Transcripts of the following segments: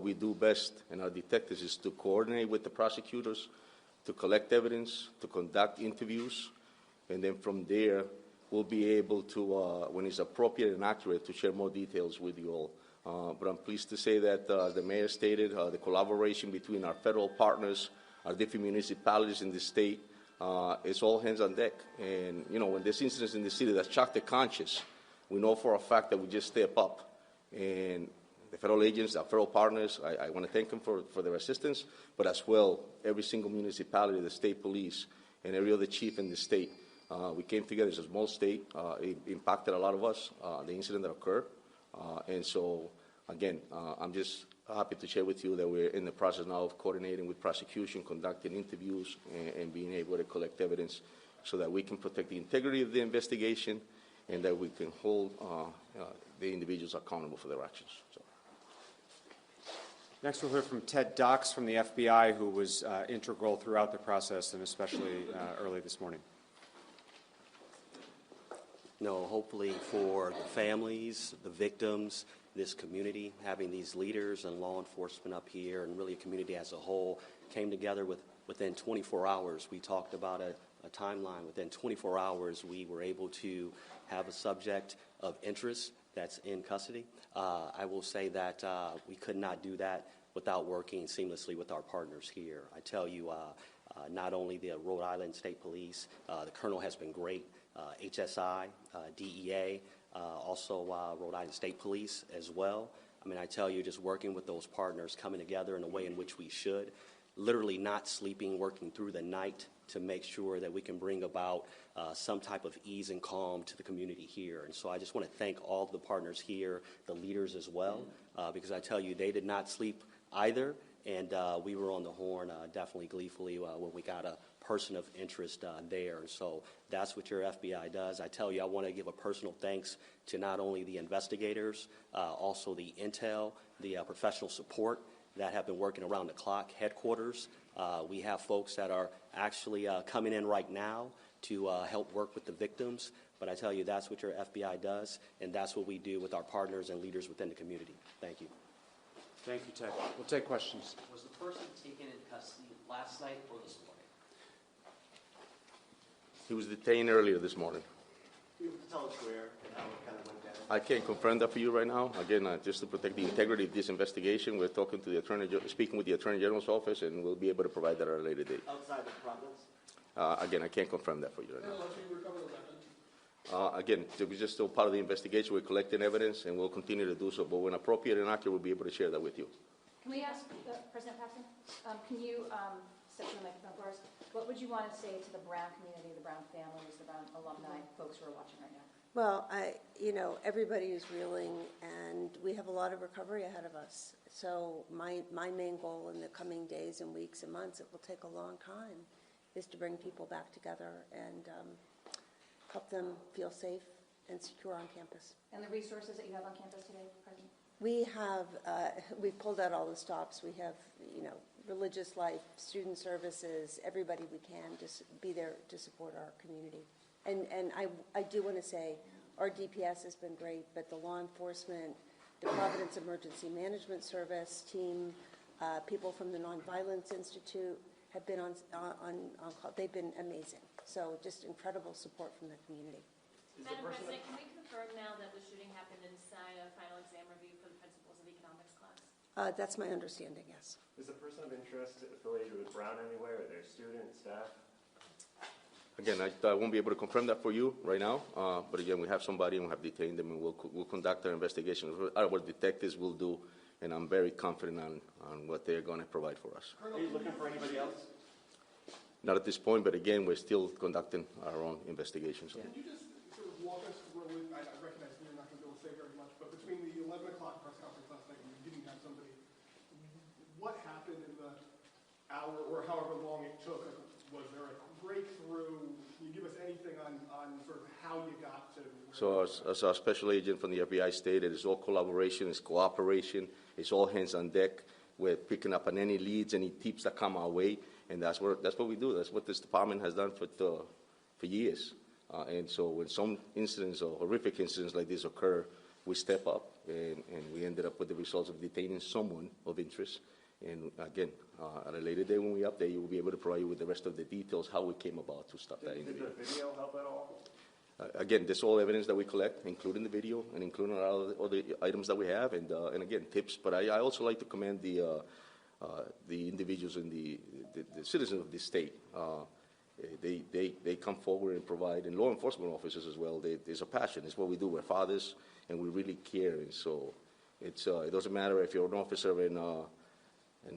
we do best, and our detectives, is to coordinate with the prosecutors, to collect evidence, to conduct interviews, and then from there, we'll be able to, when it's appropriate and accurate, to share more details with you all. But I'm pleased to say that the mayor stated the collaboration between our federal partners, our different municipalities in the state, it's all hands on deck. And, you know, when there's incidents in the city that shock the conscience, we know for a fact that we just step up. And the federal agents, our federal partners, I want to thank them for their assistance, but as well, every single municipality, the state police, and every other chief in the state. We came together as a small state. It impacted a lot of us, the incident that occurred. And so, again, I'm just happy to share with you that we're in the process now of coordinating with prosecution, conducting interviews, and being able to collect evidence so that we can protect the integrity of the investigation and that we can hold the individuals accountable for their actions. So. Next, we'll hear from Ted Dox from the FBI, who was integral throughout the process and especially early this morning. No, hopefully for the families, the victims, this community, having these leaders and law enforcement up here and really a community as a whole came together within 24 hours. We talked about a timeline. Within 24 hours, we were able to have a subject of interest that's in custody. I will say that we could not do that without working seamlessly with our partners here. I tell you, not only the Rhode Island State Police, the Colonel has been great, HSI, DEA, also Rhode Island State Police as well. I mean, I tell you, just working with those partners, coming together in a way in which we should, literally not sleeping, working through the night to make sure that we can bring about some type of ease and calm to the community here. And so I just want to thank all of the partners here, the leaders as well, because I tell you, they did not sleep either, and we were on the horn definitely gleefully when we got a person of interest there. And so that's what your FBI does. I tell you, I want to give a personal thanks to not only the investigators, also the intel, the professional support that have been working around the clock, headquarters. We have folks that are actually coming in right now to help work with the victims. But I tell you, that's what your FBI does, and that's what we do with our partners and leaders within the community. Thank you. Thank you, Ted. We'll take questions. Was the person taken in custody last night or this morning? He was detained earlier this morning. You can tell us where and how it kind of went down. I can't confirm that for you right now. Again, just to protect the integrity of this investigation, we're talking to the speaking with the Attorney General's office, and we'll be able to provide that at a later date. Outside the province? Again, I can't confirm that for you right now. Again, it was just still part of the investigation. We're collecting evidence, and we'll continue to do so. But when appropriate and accurate, we'll be able to share that with you. Can we ask President Paxton? Can you step to the microphone for us? What would you want to say to the Brown community, the Brown families, the Brown alumni, folks who are watching right now? Well, everybody is reeling, and we have a lot of recovery ahead of us. So my main goal in the coming days and weeks and months, it will take a long time, is to bring people back together and help them feel safe and secure on campus. And the resources that you have on campus today, President? We have, we've pulled out all the stops. We have, religious life, student services, everybody we can just be there to support our community. And I do want to say our DPS has been great, but the law enforcement, the Providence Emergency Management Service team, people from the Nonviolence Institute have been on call. They've been amazing. So just incredible support from the community. Madam President, can we confirm now that the shooting happened inside a final exam review for the Principles of Economics class? That's my understanding, yes. Is the person of interest affiliated with Brown anywhere? Are there students, staff? Again, I won't be able to confirm that for you right now, but again, we have somebody and we have detained them, and we'll conduct our investigation. Our detectives will do, and I'm very confident on what they're going to provide for us. Are you looking for anybody else? Not at this point, but again, we're still conducting our own investigations. Can you just sort of walk us through, I recognize you're not going to be able to say very much, but between the 11 o'clock press conference last night and you didn't have somebody, what happened in the hour or however long it took? Was there a breakthrough? Can you give us anything on sort of how you got to? So as our special agent from the FBI stated, it's all collaboration, it's cooperation, it's all hands on deck. We're picking up on any leads, any tips that come our way, and that's what we do. That's what this department has done for years. And so when some incidents or horrific incidents like this occur, we step up, and we ended up with the results of detaining someone of interest. And again, at a later day when we update you, we'll be able to provide you with the rest of the details, how we came about to stop that individual. Did the video help at all? Again, this is all evidence that we collect, including the video and including all the items that we have, and again, tips. But I also like to commend the individuals and the citizens of this state. They come forward and provide, and law enforcement officers as well. There's a passion. It's what we do. We're fathers, and we really care. And so it doesn't matter if you're an officer in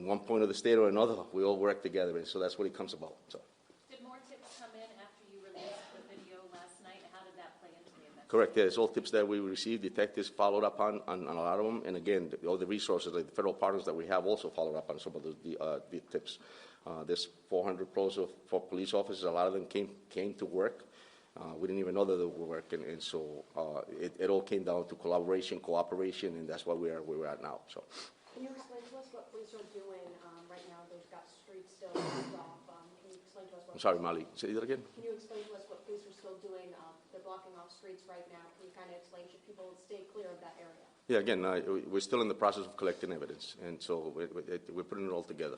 one point of the state or another. We all work together, and so that's what it comes about. So. Did more tips come in after you released the video last night? How did that play into the event? Correct. Yeah, it's all tips that we received. Detectives followed up on a lot of them, and again, all the resources, like the federal partners that we have, also followed up on some of the tips. There's 400 plus of police officers. A lot of them came to work. We didn't even know that they were working, and so it all came down to collaboration, cooperation, and that's why where we're at now. So. Can you explain to us what police are doing right now? They've got streets still blocked off. Can you explain to us what? I'm sorry, Molly. Say that again. Can you explain to us what police are still doing? They're blocking off streets right now. Can you kind of explain? Should people stay clear of that area? Yeah, again, we're still in the process of collecting evidence, and so we're putting it all together.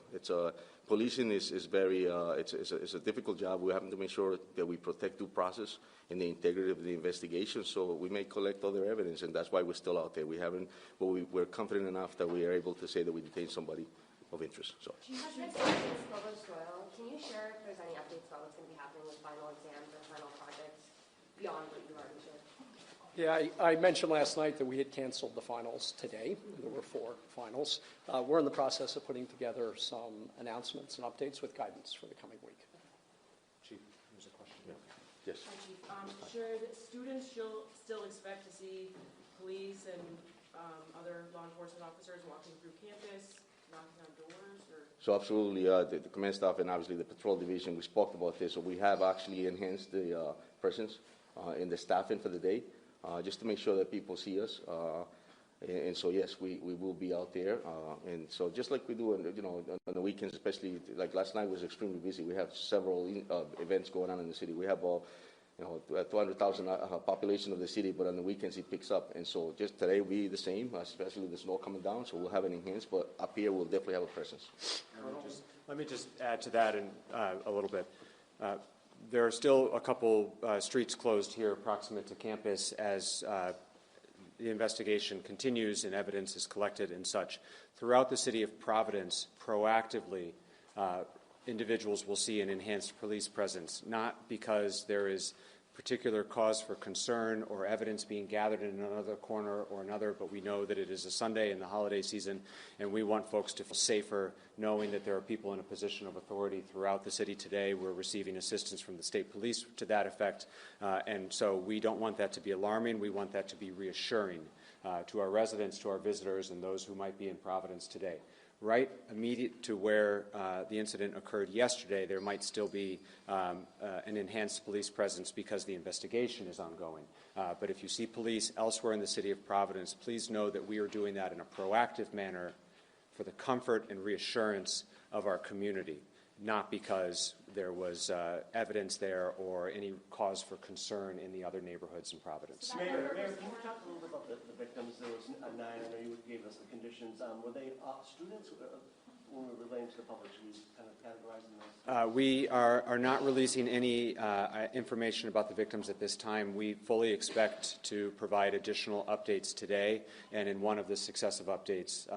Policing is very it's a difficult job. We have to make sure that we protect due process and the integrity of the investigation. So we may collect other evidence, and that's why we're still out there. We're confident enough that we are able to say that we detained somebody of interest. So. Can you share if there's any updates about what's going to be happening with final exams or final projects beyond what you already shared? Yeah, I mentioned last night that we had canceled the finals today. There were 4 finals. We're in the process of putting together some announcements and updates with guidance for the coming week. Chief, there's a question. Yes. Hi, Chief. Should students still expect to see police and other law enforcement officers walking through campus, knocking on doors? So absolutely, the command staff and obviously the patrol division, we spoke about this. So we have actually enhanced the presence in the staffing for the day. Just to make sure that people see us, and so yes, we will be out there, and so just like we do, on the weekends, especially like last night was extremely busy. We have several events going on in the city. We have 200,000 population of the city, but on the weekends it picks up, and so just today will be the same, especially the snow coming down. So we'll have an enhanced, but up here we'll definitely have a presence. Let me just add to that a little bit. There are still a couple streets closed here proximate to campus as the investigation continues and evidence is collected and such. Throughout the city of Providence, proactively, individuals will see an enhanced police presence, not because there is particular cause for concern or evidence being gathered in another corner or another, but we know that it is a Sunday in the holiday season, and we want folks to feel safer knowing that there are people in a position of authority throughout the city today. We're receiving assistance from the state police to that effect, and so we don't want that to be alarming. We want that to be reassuring to our residents, to our visitors, and those who might be in Providence today. Right immediate to where the incident occurred yesterday, there might still be an enhanced police presence because the investigation is ongoing. But if you see police elsewhere in the city of Providence, please know that we are doing that in a proactive manner for the comfort and reassurance of our community, not because there was evidence there or any cause for concern in the other neighborhoods in Providence. Mayor, can you talk a little bit about the victims? There was 9. I know you gave us the conditions. Were they students when we were relating to the public? Should we kind of categorize them? We are not releasing any information about the victims at this time. We fully expect to provide additional updates today, and in one of the successive updates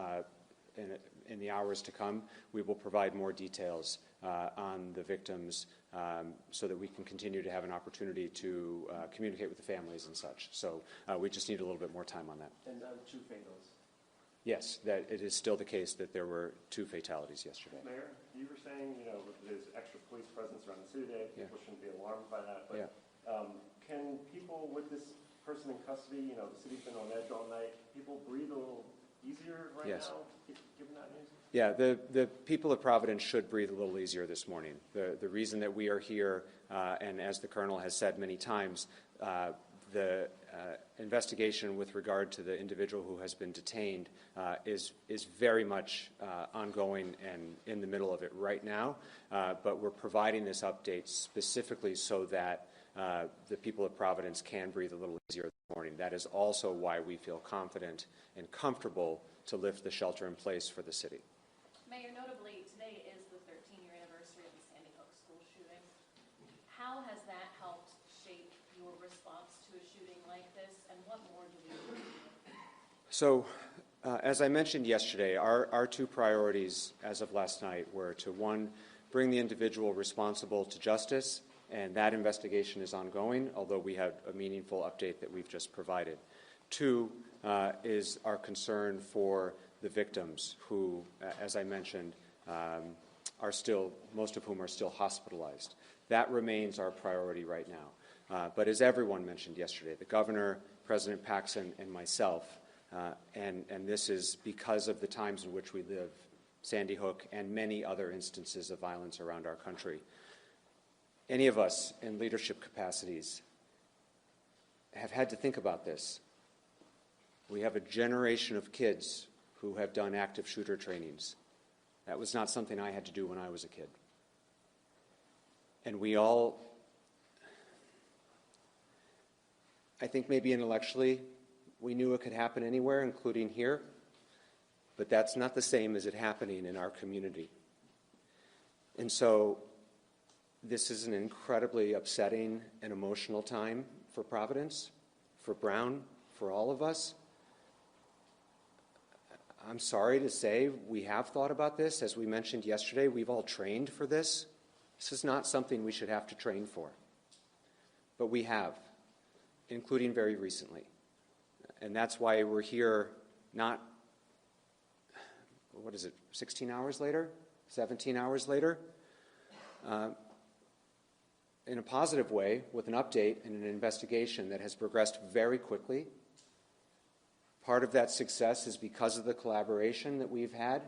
in the hours to come, we will provide more details on the victims so that we can continue to have an opportunity to communicate with the families and such. So we just need a little bit more time on that. And 2 fatals? Yes, that it is still the case that there were 2 fatalities yesterday. Mayor, you were saying, there's extra police presence around the city today. People shouldn't be alarmed by that. But can people with this person in custody, the city's been on edge all night, people breathe a little easier right now, given that news? Yeah, the people of Providence should breathe a little easier this morning. The reason that we are here, and as the Colonel has said many times, the investigation with regard to the individual who has been detained is very much ongoing and in the middle of it right now. But we're providing this update specifically so that the people of Providence can breathe a little easier this morning. That is also why we feel confident and comfortable to lift the shelter in place for the city. Mayor, notably, today is the 13-year anniversary of the Sandy Hook school shooting. How has that helped shape your response to a shooting like this, and what more do we need to do? So, as I mentioned yesterday, our two priorities as of last night were to, one, bring the individual responsible to justice, and that investigation is ongoing, although we have a meaningful update that we've just provided. Two, is our concern for the victims who, as I mentioned, are still, most of whom are still hospitalized. That remains our priority right now. But as everyone mentioned yesterday, the governor, President Paxson, and myself, and this is because of the times in which we live, Sandy Hook and many other instances of violence around our country. Any of us in leadership capacities have had to think about this. We have a generation of kids who have done active shooter trainings. That was not something I had to do when I was a kid. And we all, I think maybe intellectually, we knew it could happen anywhere, including here, but that's not the same as it happening in our community. And so this is an incredibly upsetting and emotional time for Providence, for Brown, for all of us. I'm sorry to say we have thought about this. As we mentioned yesterday, we've all trained for this. This is not something we should have to train for. But we have, including very recently. And that's why we're here not, 16 hours later? 17 hours later? In a positive way, with an update and an investigation that has progressed very quickly. Part of that success is because of the collaboration that we've had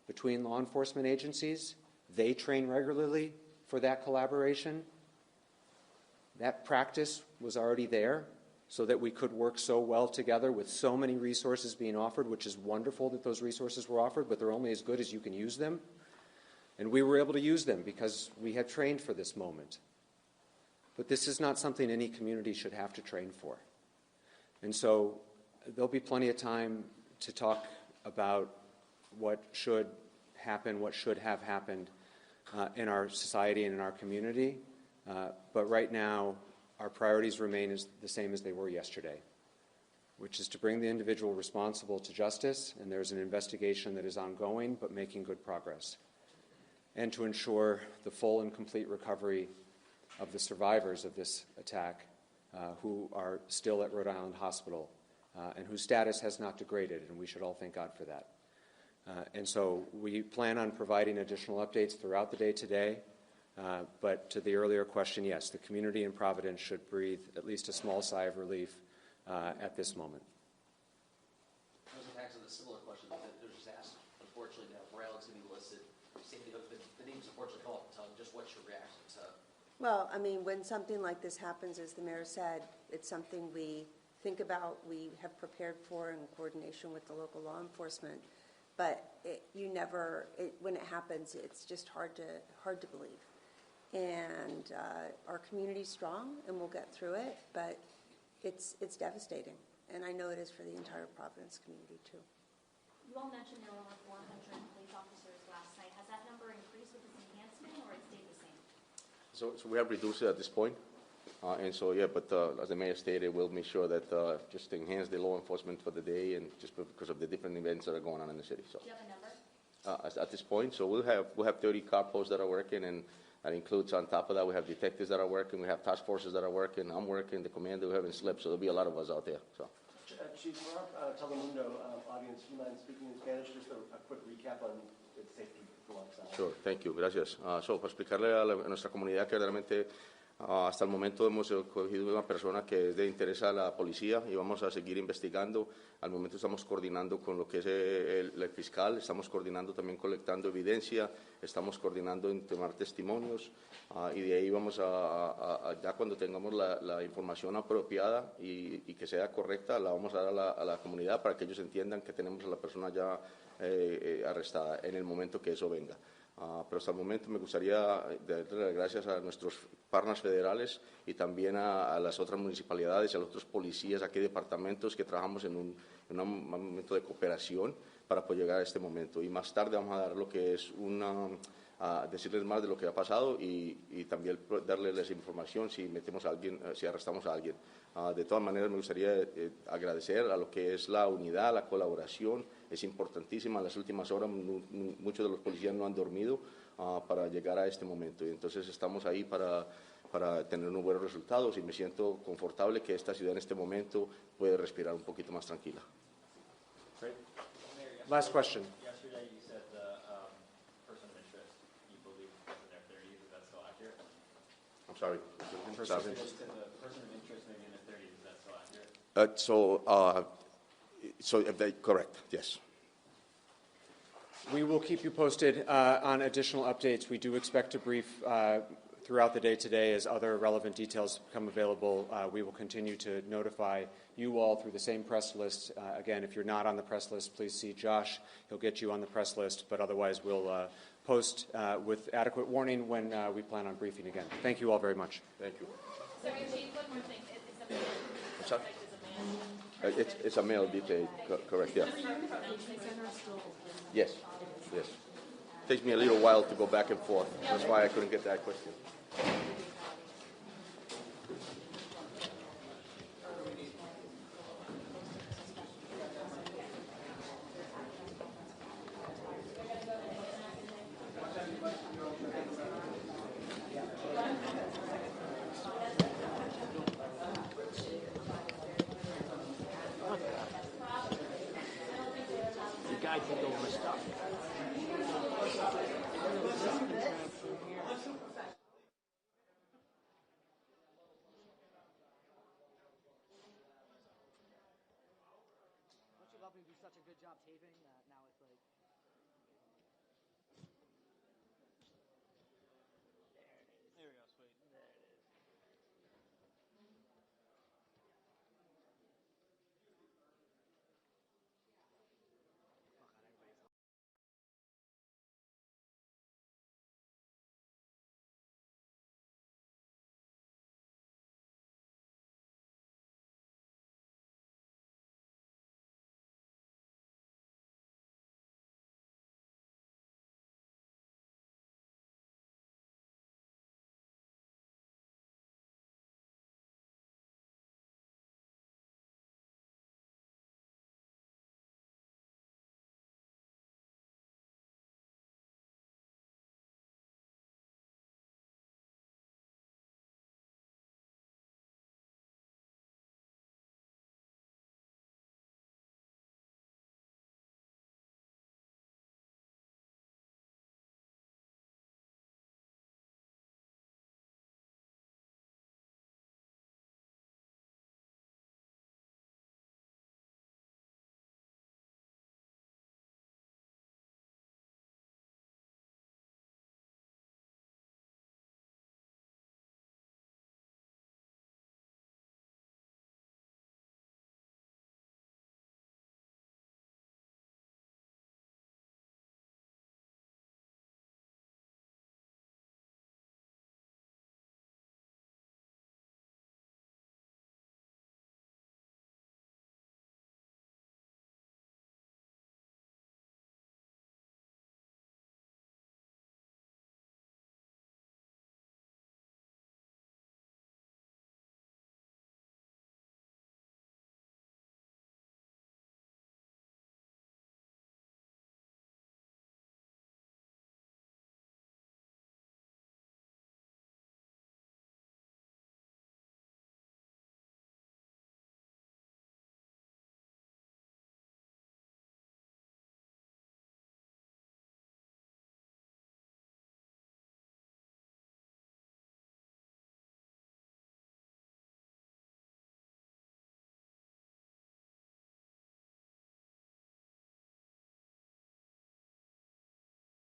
between law enforcement agencies. They train regularly for that collaboration. That practice was already there so that we could work so well together with so many resources being offered, which is wonderful that those resources were offered, but they're only as good as you can use them. And we were able to use them because we had trained for this moment. But this is not something any community should have to train for. And so there'll be plenty of time to talk about what should happen, what should have happened in our society and in our community. But right now, our priorities remain the same as they were yesterday, which is to bring the individual responsible to justice, and there's an investigation that is ongoing but making good progress, and to ensure the full and complete recovery of the survivors of this attack who are still at Rhode Island Hospital and whose status has not degraded, and we should all thank God for that. And so we plan on providing additional updates throughout the day today, but to the earlier question, yes, the community in Providence should breathe at least a small sigh of relief at this moment. President Paxson, a similar question that was just asked. Unfortunately, now Rhode Island's going to be listed. Sandy Hook, the names unfortunately come up. Just what's your reaction to? Well, I mean, when something like this happens, as the mayor said, it's something we think about, we have prepared for in coordination with the local law enforcement. But when it happens, it's just hard to believe. And our community's strong, and we'll get through it. But it's devastating, and I know it is for the entire Providence community too. You all mentioned there were over 400 police officers last night. Has that number increased with this enhancement, or it stayed the same? So we have reduced it at this point. And so, yeah, but as the mayor stated, we'll make sure that just to enhance the law enforcement for the day and just because of the different events that are going on in the city. So, do you have a number? At this point, so we'll have 30 car posts that are working, and that includes, on top of that, we have detectives that are working, we have task forces that are working, I'm working, the commander, we haven't slept, so there'll be a lot of us out there. So. Chief, for our Telemundo audience, do you mind speaking in Spanish? Just a quick recap on its safety alongside. Sure, thank you, gracias. So, para explicarle a nuestra comunidad que realmente hasta el momento hemos escogido una persona que es de interés a la policía y vamos a seguir investigando. Al momento estamos coordinando con lo que es el fiscal, estamos coordinando también colectando evidencia, estamos coordinando en tomar testimonios y de ahí vamos ya cuando tengamos la información apropiada y que sea correcta, la vamos a dar a la comunidad para que ellos entiendan que tenemos a la persona ya arrestada en el momento que eso venga. Pero hasta el momento me gustaría darle las gracias a nuestros partners federales y también a las otras municipalidades y a los otros policías, aquí departamentos que trabajamos en un momento de cooperación para poder llegar a este momento. Y más tarde vamos a dar lo que es a decirles más de lo que ha pasado y también darles información si metemos a alguien, si arrestamos a alguien. De todas maneras, me gustaría agradecer a lo que es la unidad, la colaboración. Es importantísima. En las últimas horas muchos de los policías no han dormido para llegar a este momento. Y entonces estamos ahí para tener unos buenos resultados y me siento confortable que esta ciudad en este momento puede respirar un poquito más tranquila. Great. Last question. Yesterday you said the person of interest you believe was in their 30s. Is that still accurate? I'm sorry. You said the person of interest maybe in their 30s. Is that still accurate? Correct, yes. We will keep you posted on additional updates. We do expect to brief throughout the day today as other relevant details become available. We will continue to notify you all through the same press list. Again, if you're not on the press list, please see Josh. He'll get you on the press list, but otherwise we'll post with adequate warning when we plan on briefing again. Thank you all very much. Thank you. So, Chief, one more thing. It's a man. What's that? It's a man. It's a male detail, correct, yeah. Yes, yes. Takes me a little while to go back and forth. That's why I couldn't get that question. Don't you love me do such a good job taping that now it's